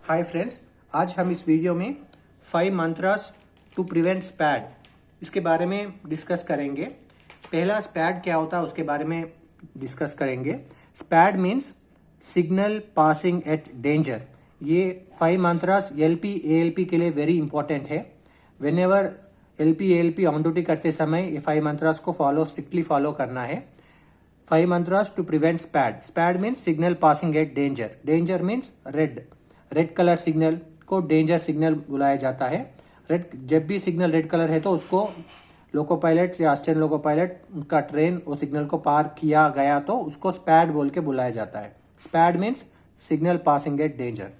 Hi friends, आज हम इस वीडियो में 5 मंत्रास टू प्रिवेंट स्पैड इसके बारे में डिस्कस करेंगे। पहला स्पैड क्या होता है उसके बारे में डिस्कस करेंगे। SPAD means signal passing at danger. ये 5 मंत्रास एलपी एएलपी के लिए वेरी इंपॉर्टेंट है। Whenever LP ALP on duty करते समय ये 5 मंत्रास को स्ट्रिक्टली फॉलो करना है। 5 mantras to prevent SPAD. SPAD means signal passing at danger. Danger means red colour signal को डेंजर सिग्नल बुलाया जाता है। जब भी सिग्नल रेड कलर है तो उसको लोको पायलट या असिस्टेंट लोको पायलट का ट्रेन वो सिग्नल को पार किया गया तो उसको स्पैड बोल के बुलाया जाता है। SPAD means signal passing at danger.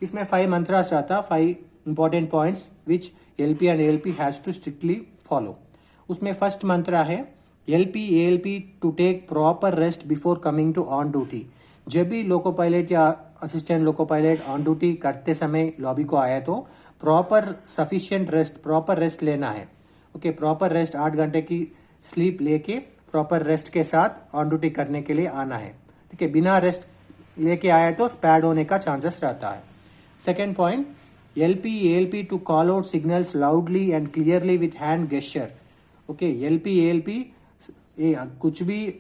इसमें 5 मंत्रास रहता, 5 important points which LP and ALP has to strictly follow. उसमें फर्स्ट मंत्रा है LP ALP to take proper rest before coming to on duty. जब भी लोको पायलट या assistant loco pilot on duty करते समय lobby को आया तो proper sufficient rest, proper rest लेना है। ओके, प्रॉपर रेस्ट 8 घंटे की स्लीप लेके प्रॉपर रेस्ट के साथ ऑन ड्यूटी करने के लिए आना है। ठीक है, बिना रेस्ट लेके आया तो स्पैड होने का चांसेस रहता है। Second point, LP ALP to call out signals loudly and clearly with hand gesture. Okay, LP ALP कुछ भी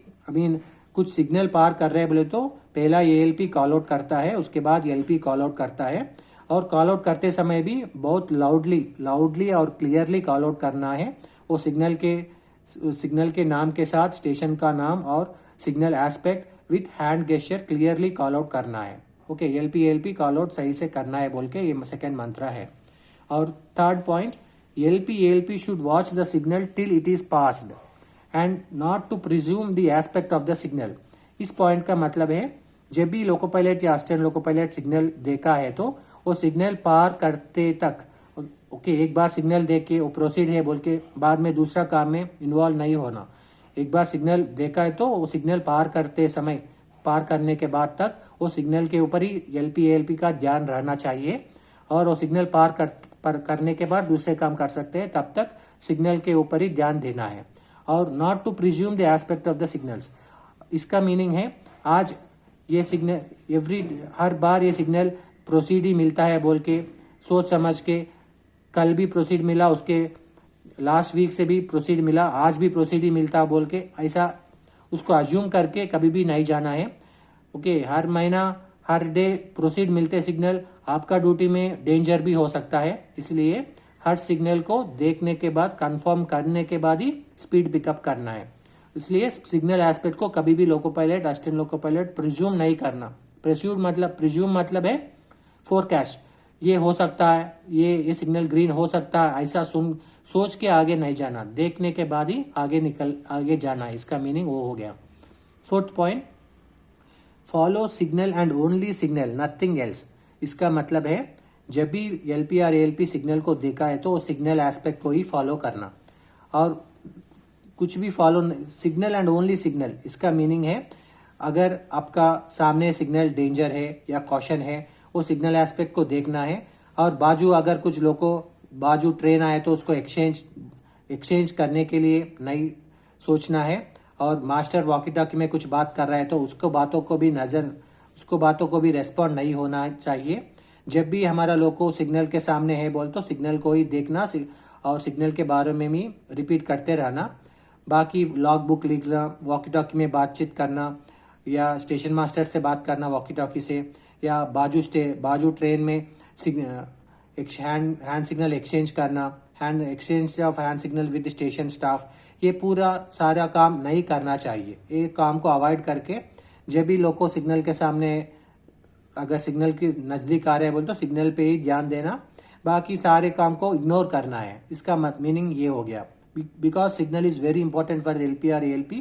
कुछ सिग्नल पार कर रहे हैं बोले तो पहला एएलपी कॉल आउट करता है, उसके बाद एलपी कॉल आउट करता है। और कॉल आउट करते समय भी बहुत लाउडली और क्लियरली कॉल आउट करना है। वो सिग्नल के नाम के साथ स्टेशन का नाम और signal aspect with hand gesture clearly call out करना है। Okay, LP ALP call out सही से करना है बोल के ये सेकेंड मंत्र है। और third point, LP ALP should watch the signal till it is passed and not to presume the aspect of the signal. इस पॉइंट का मतलब है जब भी लोको पायलट या असिस्टेंट लोको पायलट सिग्नल देखा है तो वो सिग्नल पार करते तक एक बार सिग्नल देख के वो प्रोसीड है बोल के बाद में दूसरा काम में इन्वॉल्व नहीं होना। एक बार सिग्नल देखा है तो वो सिग्नल पार करने के बाद तक वो सिग्नल के ऊपर ही एलपी एएलपी का ध्यान रहना चाहिए। और वो सिग्नल पार करने के बाद दूसरे काम कर सकते हैं, तब तक सिग्नल के ऊपर ही ध्यान देना है। और not to presume the aspect of the signals. इसका मीनिंग है आज ये सिग्नल हर बार ये सिग्नल प्रोसीड ही मिलता है बोल के सोच समझ के, कल भी प्रोसीड मिला, उसके लास्ट वीक से भी प्रोसीड मिला, आज भी प्रोसीड ही मिलता बोल के ऐसा उसको अज्यूम करके कभी भी नहीं जाना है। ओके, हर महीना हर डे प्रोसीड मिलते सिग्नल, आपका ड्यूटी में डेंजर भी हो सकता है, इसलिए हर सिग्नल को देखने के बाद कंफर्म करने के बाद ही स्पीड पिकअप करना है। इसलिए सिग्नल एस्पेक्ट को कभी भी loco pilot assistant loco pilot presume नहीं करना। प्रिज्यूम मतलब है फोरकास्ट, ये हो सकता है, ये सिग्नल ग्रीन हो सकता है, ऐसा सोच के आगे नहीं जाना, देखने के बाद ही आगे जाना है। इसका मीनिंग वो हो गया। Fourth point, follow signal and only signal, nothing else. इसका मतलब है जब भी एलपी और एएलपी सिग्नल को देखा है तो वो सिग्नल एस्पेक्ट को ही फॉलो करना और कुछ भी follow, signal and only signal. इसका मीनिंग है अगर आपका सामने सिग्नल डेंजर है या कॉशन है, वो सिग्नल एस्पेक्ट को देखना है। और अगर कुछ बाजू ट्रेन आए तो उसको एक्सचेंज करने के लिए नहीं सोचना है। और मास्टर वॉकी टॉकी में कुछ बात कर रहा है तो उसको बातों को भी रेस्पॉन्ड नहीं होना चाहिए। जब भी हमारा लोको सिग्नल के सामने है बोल तो सिग्नल को ही देखना और सिग्नल के बारे में भी रिपीट करते रहना। बाकी लॉग बुक लिखना, वॉकी टॉकी में बातचीत करना या स्टेशन मास्टर से बात करना वॉकी टॉकी से, या बाजू ट्रेन में हैंड सिग्नल एक्सचेंज करना, exchange of hand signal with station staff, ये पूरा सारा काम नहीं करना चाहिए। ये काम को अवॉइड करके जब भी लोको सिग्नल के सामने अगर सिग्नल के नज़दीक आ रहे हैं बोल तो सिग्नल पे ही ध्यान देना, बाकी सारे काम को इग्नोर करना है। इसका मीनिंग ये हो गया। Because signal is very important for LP और एएलपी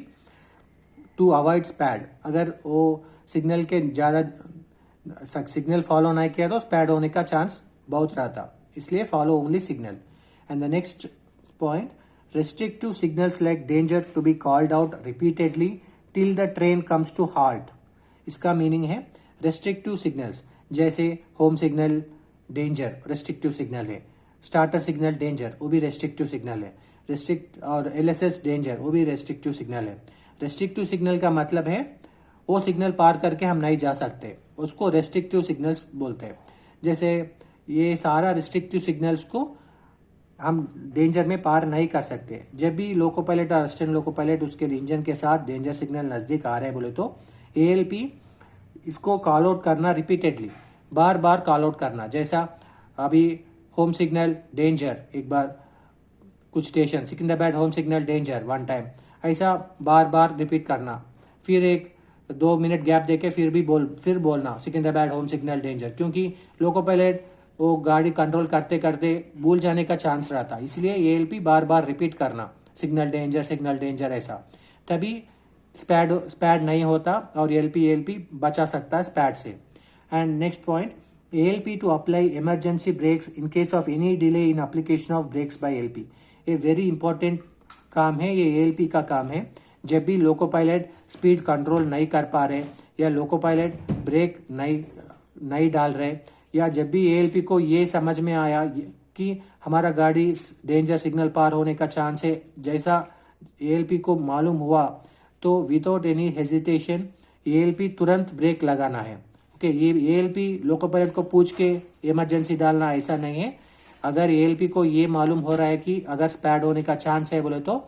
टू अवॉइड स्पैड। अगर वो सिग्नल के ज़्यादा सिग्नल फॉलो नहीं किया तो स्पैड होने का चांस बहुत रहता, इसलिए follow only signal. And the next point, restrictive signals like danger to be called out repeatedly till the train comes to halt. इसका मीनिंग है रेस्ट्रिक्टिव सिग्नल्स जैसे home signal danger restrictive signal है, starter signal danger वो भी restrictive signal है, और LSS danger वो भी रेस्ट्रिक्टिव सिग्नल है। रेस्ट्रिक्टिव सिग्नल का मतलब है वो सिग्नल पार करके हम नहीं जा सकते, उसको रेस्ट्रिक्टिव सिग्नल्स बोलते हैं। जैसे ये सारा रिस्ट्रिक्टिव सिग्नल्स को हम डेंजर में पार नहीं कर सकते। जब भी लोको पायलट और असिस्टेंट लोको पायलट उसके इंजन के साथ डेंजर सिग्नल नज़दीक आ रहे हैं बोले तो ALP इसको कॉल आउट करना, रिपीटेडली बार बार कॉल आउट करना। जैसा अभी होम सिग्नल डेंजर, एक बार कुछ station Secunderabad home signal danger 1 time, ऐसा बार बार रिपीट करना। फिर 1-2 मिनट गैप देके फिर बोलना सिकंदराबाद होम सिग्नल डेंजर, क्योंकि लोको पायलट वो गाड़ी कंट्रोल करते करते भूल जाने का चांस रहता, इसलिए ALP बार बार रिपीट करना सिग्नल डेंजर ऐसा, तभी स्पैड नहीं होता और ALP बचा सकता है स्पैड से। And next point, ALP to apply emergency brakes in case of any delay in application of brakes by ALP। ये वेरी इंपॉर्टेंट काम है, ये ALP का काम है। जब भी लोको पायलट स्पीड कंट्रोल नहीं कर पा रहे या लोको पायलट ब्रेक नहीं डाल रहे, या जब भी ALP को ये समझ में आया कि हमारा गाड़ी डेंजर सिग्नल पार होने का चांस है, जैसा ALP को मालूम हुआ तो विदाउट एनी हेजिटेशन ALP तुरंत ब्रेक लगाना है। ओके, ये ALP लोको पायलट को पूछ के इमरजेंसी डालना ऐसा नहीं है। अगर ALP को ये मालूम हो रहा है कि अगर स्पैड होने का चांस है बोले तो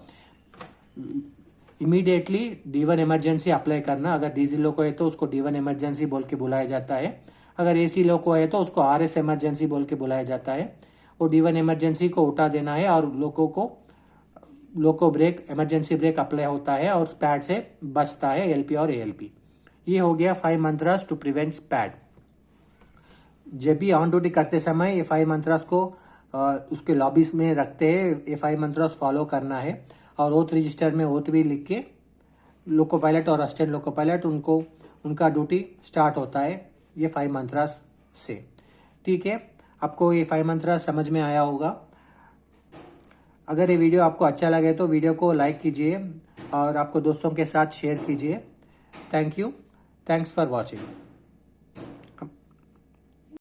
इमीडिएटली D1 इमरजेंसी अप्लाई करना। अगर डीजल लोको है तो उसको D1 इमरजेंसी बोल के बुलाया जाता है, अगर AC लोको है तो उसको RS इमरजेंसी बोल के बुलाया जाता है। वो D1 इमरजेंसी को उठा देना है और लोको ब्रेक इमरजेंसी ब्रेक अप्लाई होता है और स्पैड से बचता है LP और ALP। ये हो गया 5 मंत्रास टू प्रिवेंट स्पैड। जब भी ऑन ड्यूटी करते समय ये 5 मंत्रास को उसके लॉबीज में रखते हैं, ये 5 मंत्रास फॉलो करना है और ओथ रजिस्टर में ओथ भी लिख के लोको पायलट और असिस्टेंट लोको पायलट उनका ड्यूटी स्टार्ट होता है ये 5 मंत्रास से। ठीक है, आपको ये 5 मंत्रास समझ में आया होगा। अगर ये वीडियो आपको अच्छा लगे तो वीडियो को लाइक कीजिए और आपको दोस्तों के साथ शेयर कीजिए। Thank you, thanks for watching.